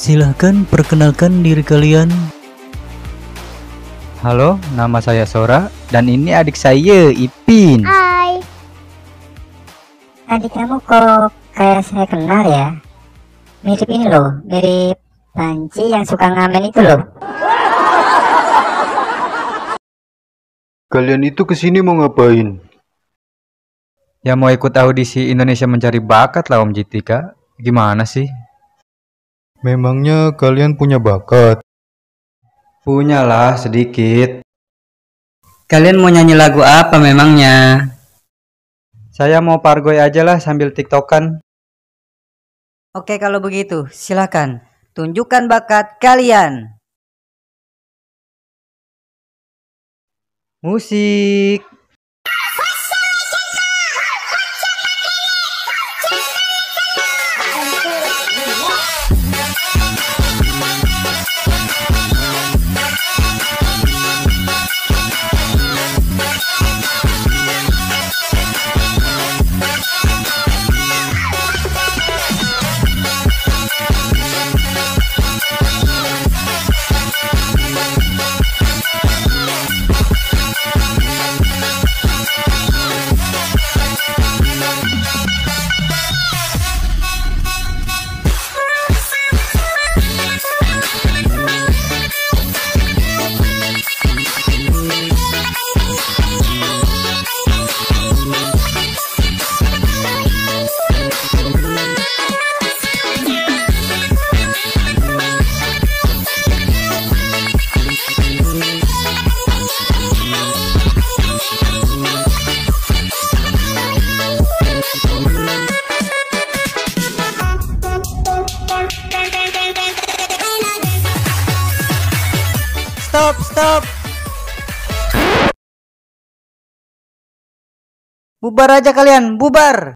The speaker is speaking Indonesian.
Silahkan perkenalkan diri kalian. Halo, nama saya Sora dan ini adik saya Ipin. Hai. Adik kamu kok kayak saya kenal ya? Mirip ini loh, mirip Panci yang suka ngamen itu loh. Kalian itu kesini mau ngapain? Ya mau ikut audisi Indonesia Mencari Bakat lah Om Jitika. Gimana sih? Memangnya kalian punya bakat? Punyalah sedikit. Kalian mau nyanyi lagu apa memangnya? Saya mau pargoy aja lah sambil tiktokan. Oke kalau begitu, silakan. Tunjukkan bakat kalian. Musik. Stop. Bubar aja kalian, bubar.